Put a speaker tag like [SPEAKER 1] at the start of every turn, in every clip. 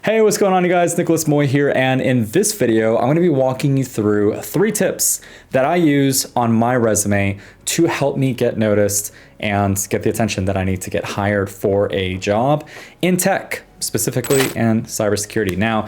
[SPEAKER 1] Hey, what's going on, you guys? Nicholas Moy here, and in this video, I'm going to be walking you through 3 tips that I use on my resume to help me get noticed and get the attention that I need to get hired for a job in tech, specifically in cybersecurity. Now,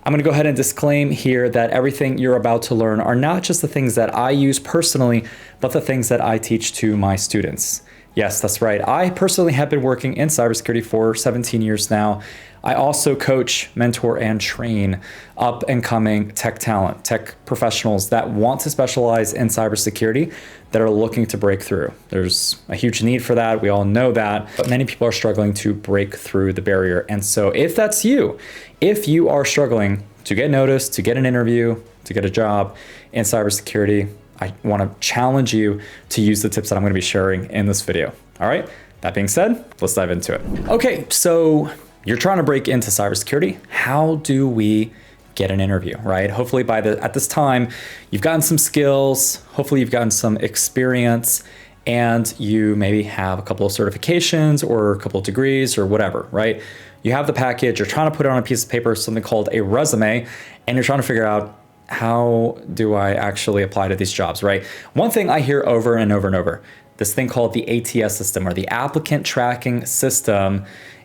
[SPEAKER 1] I'm going to go ahead and disclaim here that everything you're about to learn are not just the things that I use personally, but the things that I teach to my students. Yes, that's right. I personally have been working in cybersecurity for 17 years now. I also coach, mentor, and train up and coming tech talent, tech professionals that want to specialize in cybersecurity that are looking to break through. There's a huge need for that. We all know that, but many people are struggling to break through the barrier. And so if that's you, if you are struggling to get noticed, to get an interview, to get a job in cybersecurity, I want to challenge you to use the tips that I'm going to be sharing in this video. All right. That being said, let's dive into it. Okay. So you're trying to break into cybersecurity. How do we get an interview, right? Hopefully at this time, you've gotten some skills, hopefully you've gotten some experience, and you maybe have a couple of certifications or a couple of degrees or whatever, right? You have the package, you're trying to put it on a piece of paper, something called a resume, and you're trying to figure out, how do I actually apply to these jobs, right? One thing I hear over and over and over, this thing called the ATS system, or the applicant tracking system,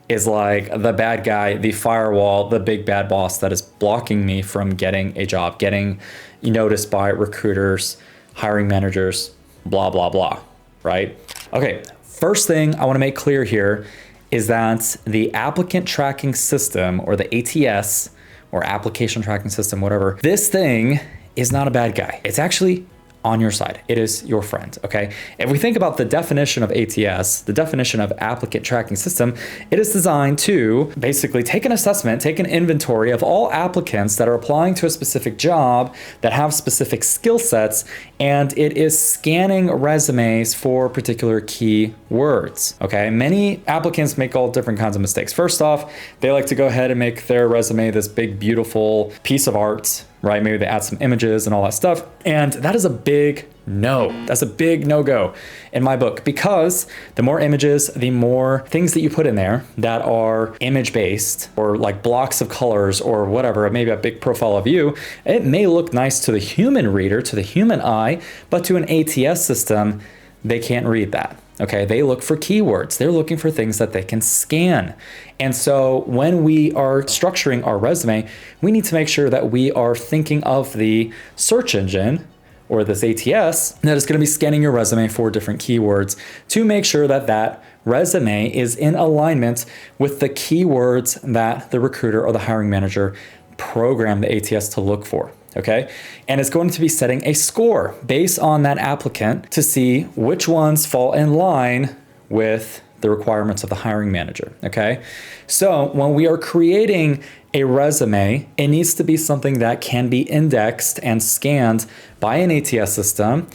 [SPEAKER 1] is like the bad guy, the firewall, the big bad boss that is blocking me from getting a job, getting noticed by recruiters, hiring managers, blah, blah, blah, right? Okay, first thing I want to make clear here is that the applicant tracking system, or the ATS, or application tracking system, whatever, this thing is not a bad guy. It's actually on your side. It is your friend, okay? If we think about the definition of ATS, the definition of applicant tracking system, it is designed to basically take an assessment, take an inventory of all applicants that are applying to a specific job that have specific skill sets, and it is scanning resumes for particular key words, okay? Many applicants make all different kinds of mistakes. First off, they like to go ahead and make their resume this big, beautiful piece of art, right? Maybe they add some images and all that stuff. And that is a big no. That's a big no-go in my book, because the more images, the more things that you put in there that are image-based, or like blocks of colors or whatever, maybe a big profile of you, it may look nice to the human reader, to the human eye, but to an ATS system, they can't read that. Okay, they look for keywords. They're looking for things that they can scan. And so when we are structuring our resume, we need to make sure that we are thinking of the search engine, or this ATS, that is going to be scanning your resume for different keywords to make sure that that resume is in alignment with the keywords that the recruiter or the hiring manager programmed the ATS to look for. Okay, and it's going to be setting a score based on that applicant to see which ones fall in line with the requirements of the hiring manager. Okay, so when we are creating a resume, it needs to be something that can be indexed and scanned by an ATS system,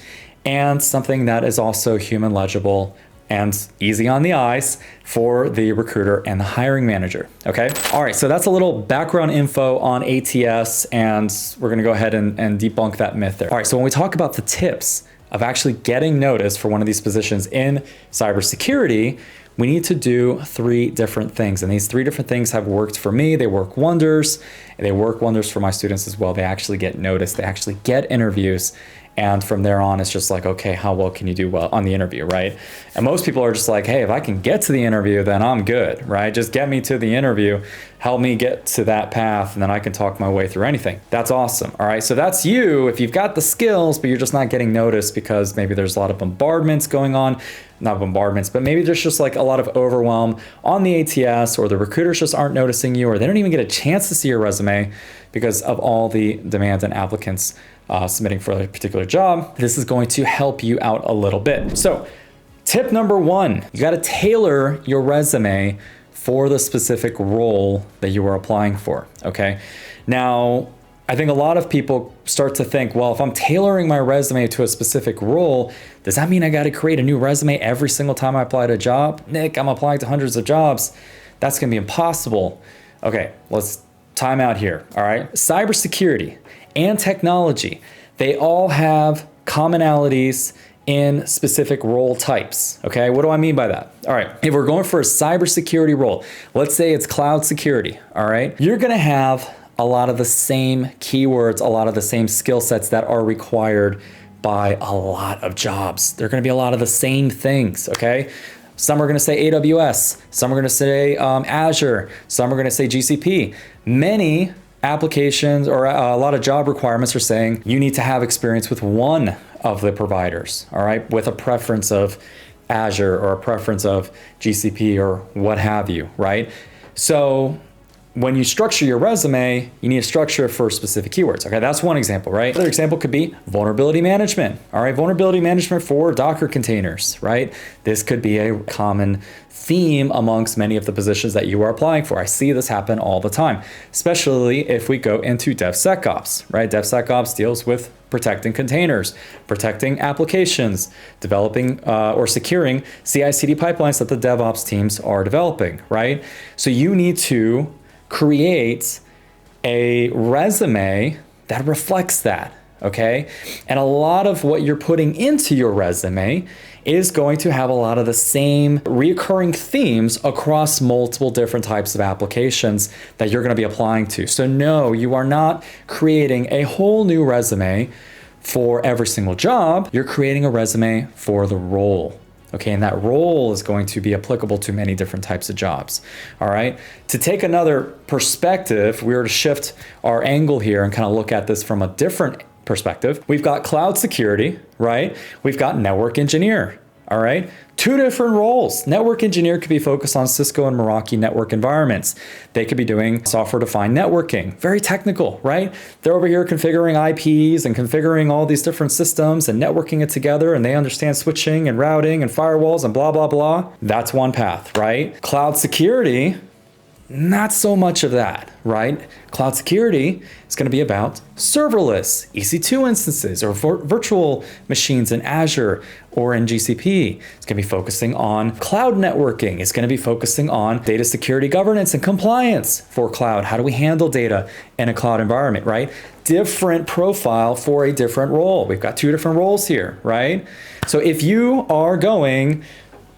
[SPEAKER 1] and something that is also human legible and easy on the eyes for the recruiter and the hiring manager, okay? All right, so that's a little background info on ATS, and we're gonna go ahead and debunk that myth there. All right, so when we talk about the tips of actually getting noticed for one of these positions in cybersecurity, we need to do 3 different things. And these 3 different things have worked for me. They work wonders, and they work wonders for my students as well. They actually get noticed, they actually get interviews. And from there on, it's just like, okay, how well can you do well on the interview, right? And most people are just like, hey, if I can get to the interview, then I'm good, right? Just get me to the interview, help me get to that path, and then I can talk my way through anything. That's awesome, all right? So that's you, if you've got the skills, but you're just not getting noticed because maybe there's a lot of bombardments going on, not bombardments, but maybe there's just like a lot of overwhelm on the ATS, or the recruiters just aren't noticing you, or they don't even get a chance to see your resume because of all the demands and applicants submitting for a particular job. This is going to help you out a little bit. So tip number 1, you got to tailor your resume for the specific role that you are applying for, okay? Now, I think a lot of people start to think, well, if I'm tailoring my resume to a specific role, does that mean I got to create a new resume every single time I apply to a job? Nick, I'm applying to hundreds of jobs. That's going to be impossible. Okay, let's time out here, all right? Cybersecurity and technology, they all have commonalities in specific role types. Okay, what do I mean by that? All right, if we're going for a cybersecurity role, let's say it's cloud security, all right, you're gonna have a lot of the same keywords, a lot of the same skill sets that are required by a lot of jobs. They're gonna be a lot of the same things, okay? Some are gonna say AWS, some are gonna say Azure, some are gonna say GCP. Many applications or a lot of job requirements are saying you need to have experience with one of the providers, all right, with a preference of Azure or a preference of GCP or what have you, right? So when you structure your resume, you need to structure it for specific keywords. Okay, that's one example, right? Another example could be vulnerability management. All right, vulnerability management for Docker containers, right? This could be a common theme amongst many of the positions that you are applying for. I see this happen all the time, especially if we go into DevSecOps, right? DevSecOps deals with protecting containers, protecting applications, developing or securing CI/CD pipelines that the DevOps teams are developing, right? So you need to create a resume that reflects that, okay? And a lot of what you're putting into your resume is going to have a lot of the same recurring themes across multiple different types of applications that you're going to be applying to. So no, you are not creating a whole new resume for every single job. You're creating a resume for the role. Okay, and that role is going to be applicable to many different types of jobs. All right, to take another perspective, we were to shift our angle here and kind of look at this from a different perspective. We've got cloud security, right? We've got network engineer. All right, two different roles. Network engineer could be focused on Cisco and Meraki network environments. They could be doing software-defined networking, very technical, right? They're over here configuring IPs and configuring all these different systems and networking it together, and they understand switching and routing and firewalls and blah, blah, blah. That's one path, right? Cloud security, not so much of that, right? Cloud security is going to be about serverless EC2 instances or virtual machines in Azure or in GCP. It's going to be focusing on cloud networking. It's going to be focusing on data security governance and compliance for cloud. How do we handle data in a cloud environment, right? Different profile for a different role. We've got two different roles here, right? So if you are going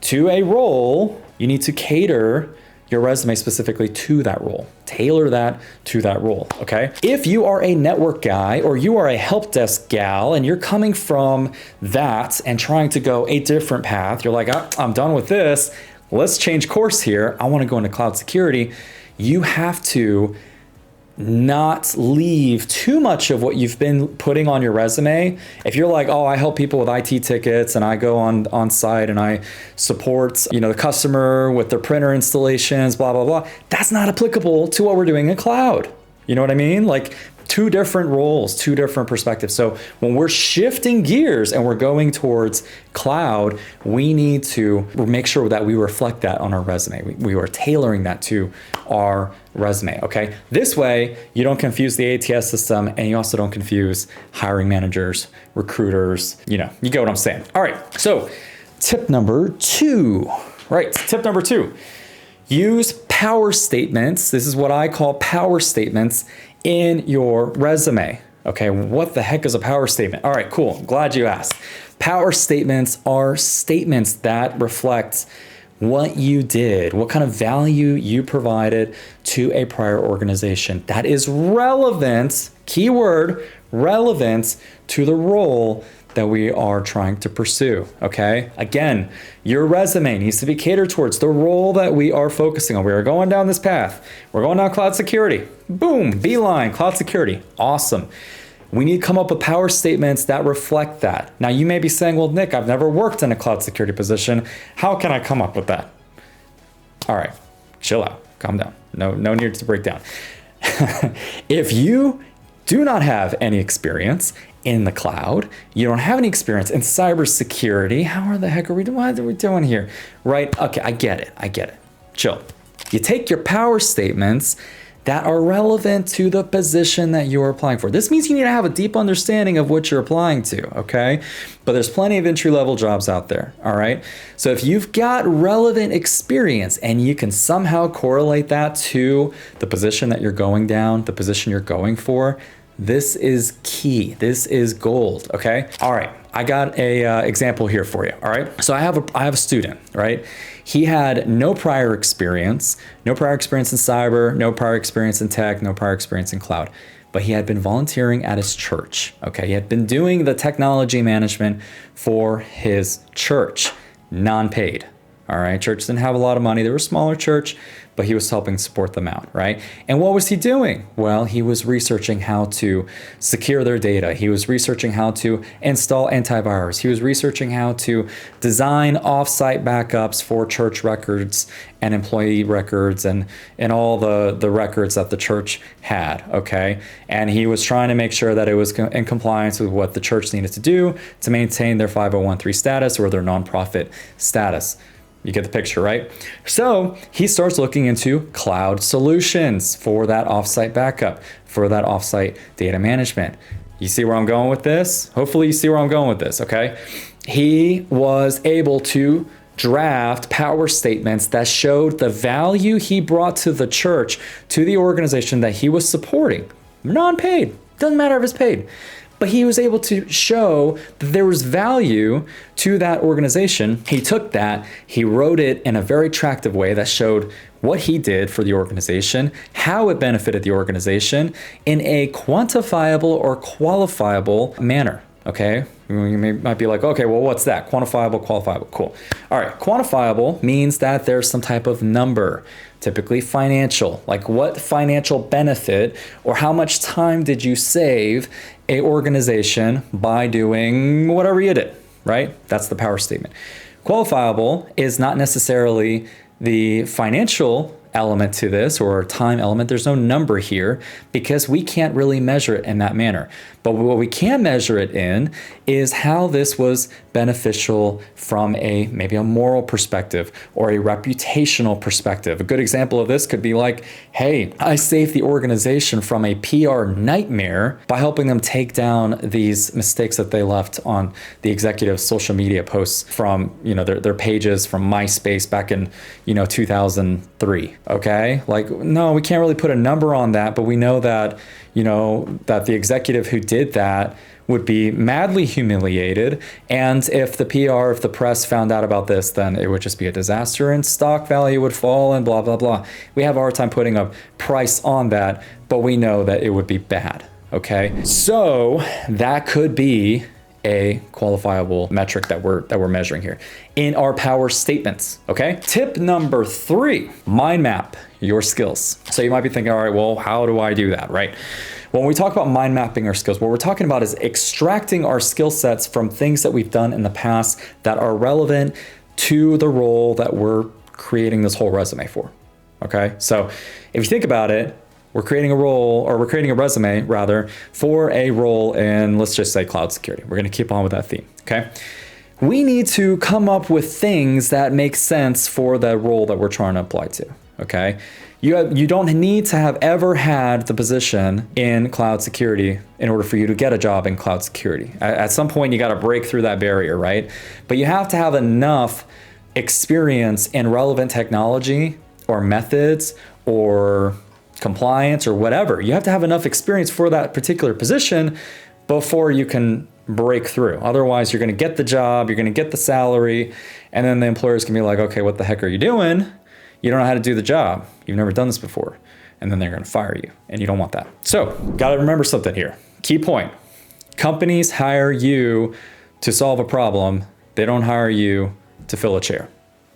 [SPEAKER 1] to a role, you need to cater your resume specifically to that role. Tailor that to that role, okay? If you are a network guy or you are a help desk gal and you're coming from that and trying to go a different path, you're like, I'm done with this, let's change course here, I wanna go into cloud security, you have to not leave too much of what you've been putting on your resume. If you're like, oh, I help people with IT tickets and I go on site and I support, the customer with their printer installations, blah, blah, blah. That's not applicable to what we're doing in cloud. You know what I mean? Like two different roles, two different perspectives. So when we're shifting gears and we're going towards cloud, we need to make sure that we reflect that on our resume. We are tailoring that to our resume, okay? This way, you don't confuse the ATS system and you also don't confuse hiring managers, recruiters, you get what I'm saying. All right, so tip number 2, right? Tip number 2, use power statements. This is what I call power statements in your resume. Okay, what the heck is a power statement? All right, cool, glad you asked. Power statements are statements that reflect what you did, what kind of value you provided to a prior organization that is relevant, keyword, relevant to the role that we are trying to pursue, okay? Again, your resume needs to be catered towards the role that we are focusing on. We are going down this path. We're going down cloud security. Boom, beeline, cloud security, awesome. We need to come up with power statements that reflect that. Now you may be saying, well, Nick, I've never worked in a cloud security position. How can I come up with that? All right, chill out, calm down. No need to break down. If you do not have any experience in the cloud, you don't have any experience in cybersecurity, how the heck are we doing? What are we doing here? Right, okay, I get it. Chill. You take your power statements that are relevant to the position that you're applying for. This means you need to have a deep understanding of what you're applying to, okay? But there's plenty of entry-level jobs out there, all right? So if you've got relevant experience and you can somehow correlate that to the position that you're going down, the position you're going for, This is key. This is gold. Okay. All right. I got a example here for you. All right. So I have a student, right? He had no prior experience in cyber, no prior experience in tech, no prior experience in cloud, but he had been volunteering at his church. Okay. He had been doing the technology management for his church, non-paid. All right. Church didn't have a lot of money. They were a smaller church, but he was helping support them out, right? And what was he doing? Well, he was researching how to secure their data. He was researching how to install antivirus. He was researching how to design offsite backups for church records and employee records and all the records that the church had, okay? And he was trying to make sure that it was in compliance with what the church needed to do to maintain their 501(c)(3) status or their nonprofit status. You get the picture, right? So he starts looking into cloud solutions for that offsite backup, for that offsite data management. You see where I'm going with this? Hopefully you see where I'm going with this, okay? He was able to draft power statements that showed the value he brought to the church, to the organization that he was supporting. Non-paid, doesn't matter if it's paid. But he was able to show that there was value to that organization. He took that, he wrote it in a very attractive way that showed what he did for the organization, how it benefited the organization in a quantifiable or qualifiable manner. Okay, you might be like, okay, well, what's that? Quantifiable, qualifiable, cool. All right, quantifiable means that there's some type of number, typically financial, like what financial benefit or how much time did you save a organization by doing whatever you did, right? That's the power statement. Qualifiable is not necessarily the financial element to this or time element. There's no number here because we can't really measure it in that manner. But what we can measure it in is how this was beneficial from maybe a moral perspective or a reputational perspective. A good example of this could be like, hey, I saved the organization from a PR nightmare by helping them take down these mistakes that they left on the executive social media posts from, their pages from MySpace back in, 2003. Okay. Like, no, we can't really put a number on that, but we know that, that the executive who did that would be madly humiliated. And if the press found out about this, then it would just be a disaster and stock value would fall and blah, blah, blah. We have a hard time putting a price on that, but we know that it would be bad. Okay. So that could be a qualifiable metric that we're measuring here in our power statements. Okay. Tip number 3, mind map your skills. So you might be thinking, all right, well, how do I do that? Right. When we talk about mind mapping our skills, what we're talking about is extracting our skill sets from things that we've done in the past that are relevant to the role that we're creating this whole resume for. Okay. So if you think about it, we're creating a resume rather for a role in, let's just say, cloud security. We're going to keep on with that theme. Okay. We need to come up with things that make sense for the role that we're trying to apply to. Okay. You don't need to have ever had the position in cloud security in order for you to get a job in cloud security. At some point, you got to break through that barrier, right? But you have to have enough experience in relevant technology or methods or compliance or whatever. You have to have enough experience for that particular position before you can break through. Otherwise, you're going to get the job, you're going to get the salary, and then the employers can be like, okay, what the heck are you doing? You don't know how to do the job. You've never done this before. And then they're going to fire you, and you don't want that. So, got to remember something here. Key point. Companies hire you to solve a problem. They don't hire you to fill a chair.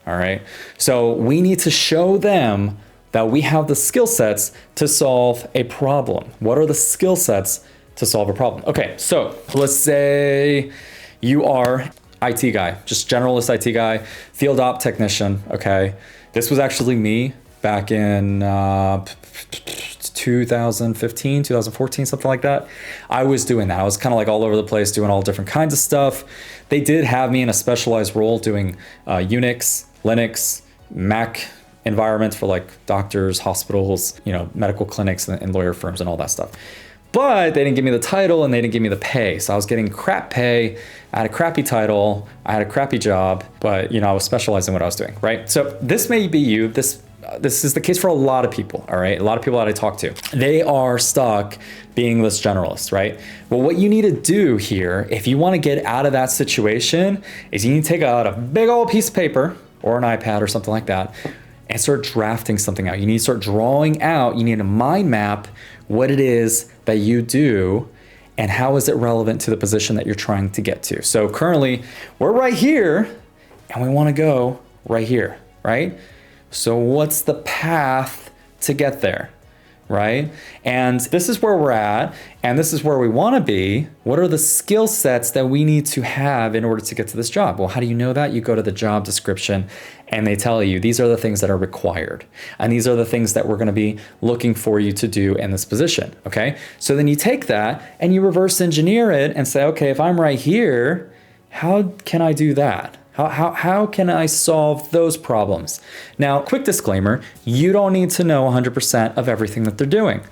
[SPEAKER 1] All right? So, we need to show them that we have the skill sets to solve a problem. What are the skill sets to solve a problem? Okay, so let's say you are IT guy, just generalist IT guy, field op technician, okay? This was actually me back in 2015, 2014, something like that. I was doing that. I was kind of like all over the place doing all different kinds of stuff. They did have me in a specialized role doing Unix, Linux, Mac environments for like doctors, hospitals, medical clinics and lawyer firms and all that stuff. But they didn't give me the title and they didn't give me the pay. So I was getting crap pay. I had a crappy title. I had a crappy job, but I was specialized in what I was doing, right? So this may be you. This this is the case for a lot of people, all right? A lot of people that I talk to, they are stuck being this generalist, right? Well, what you need to do here, if you want to get out of that situation, is you need to take out a big old piece of paper or an iPad or something like that and start drafting something out. You need to start drawing out, you need to mind map what it is that you do and how is it relevant to the position that you're trying to get to. So currently we're right here and we want to go right here, right? So what's the path to get there, right? And this is where we're at, and this is where we want to be. What are the skill sets that we need to have in order to get to this job? Well, how do you know that? You go to the job description and they tell you these are the things that are required. And these are the things that we're going to be looking for you to do in this position, okay? So then you take that and you reverse engineer it and say, okay, if I'm right here, how can I do that? How can I solve those problems? Now, quick disclaimer, you don't need to know 100% of everything that they're doing.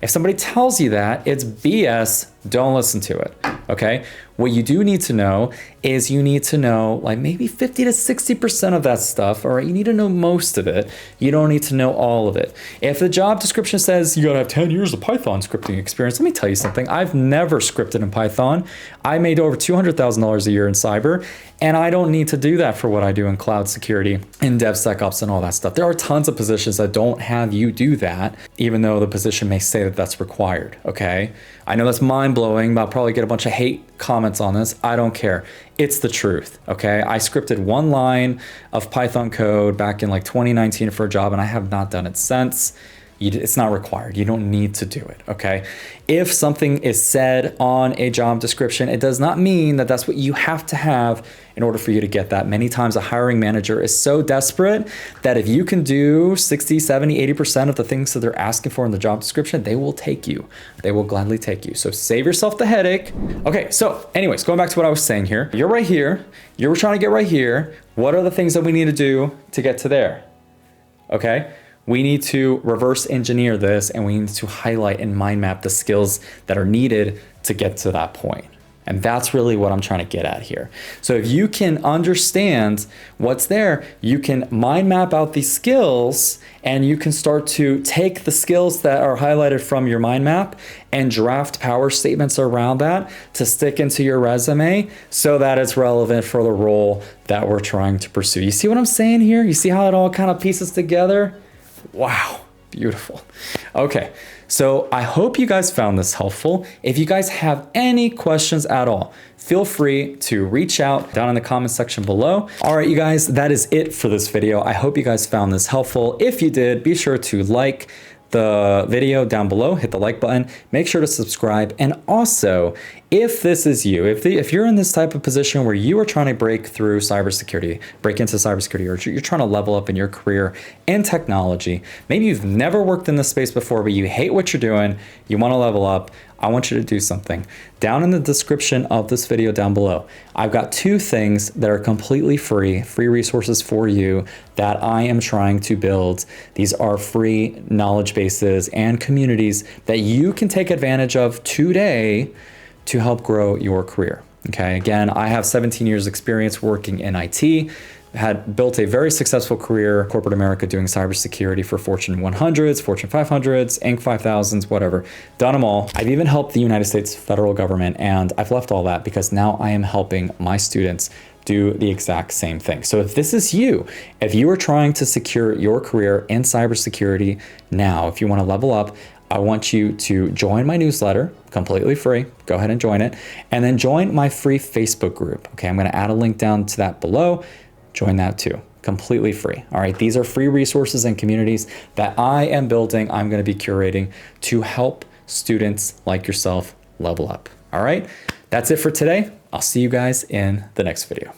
[SPEAKER 1] If somebody tells you that, it's BS, don't listen to it, okay? What you do need to know is you need to know like maybe 50 to 60% of that stuff, all right? You need to know most of it. You don't need to know all of it. If the job description says you gotta have 10 years of Python scripting experience, let me tell you something. I've never scripted in Python. I made over $200,000 a year in cyber, and I don't need to do that for what I do in cloud security and DevSecOps and all that stuff. There are tons of positions that don't have you do that, even though the position may say that that's required, okay? I know that's mind-blowing, but I'll probably get a bunch of hate comments on this. I don't care. It's the truth, okay? I scripted one line of Python code back in like 2019 for a job, and I have not done it since. It's not required. You don't need to do it, okay? If something is said on a job description, it does not mean that that's what you have to have in order for you to get that. Many times a hiring manager is so desperate that if you can do 60, 70, 80% of the things that they're asking for in the job description, they will take you. They will gladly take you. So save yourself the headache. Okay, so anyways, going back to what I was saying here. You're right here. You're trying to get right here. What are the things that we need to do to get to there? Okay? We need to reverse engineer this, and we need to highlight and mind map the skills that are needed to get to that point. And that's really what I'm trying to get at here. So if you can understand what's there, you can mind map out these skills, and you can start to take the skills that are highlighted from your mind map and draft power statements around that to stick into your resume so that it's relevant for the role that we're trying to pursue. You see what I'm saying here? You see how it all kind of pieces together? Wow, beautiful. Okay, so I hope you guys found this helpful. If you guys have any questions at all, feel free to reach out down in the comment section below. All right, you guys, that is it for this video. I hope you guys found this helpful. If you did, be sure to like the video down below, hit the like button, make sure to subscribe. And also, if this is you, if you're in this type of position where you are trying to break into cybersecurity, or you're trying to level up in your career in technology, maybe you've never worked in this space before, but you hate what you're doing, you want to level up, I want you to do something. Down in the description of this video down below, I've got 2 things that are completely free resources for you that I am trying to build. These are free knowledge bases and communities that you can take advantage of today to help grow your career. Okay, again, I have 17 years experience working in IT, had built a very successful career in corporate America doing cybersecurity for Fortune 100s, Fortune 500s, Inc. 5000s, whatever. Done them all. I've even helped the United States federal government, and I've left all that because now I am helping my students do the exact same thing. So if this is you, if you are trying to secure your career in cybersecurity now, if you want to level up, I want you to join my newsletter, completely free. Go ahead and join it. And then join my free Facebook group. Okay, I'm going to add a link down to that below. Join that too, completely free. All right, these are free resources and communities that I am building, I'm going to be curating to help students like yourself level up. All right, that's it for today. I'll see you guys in the next video.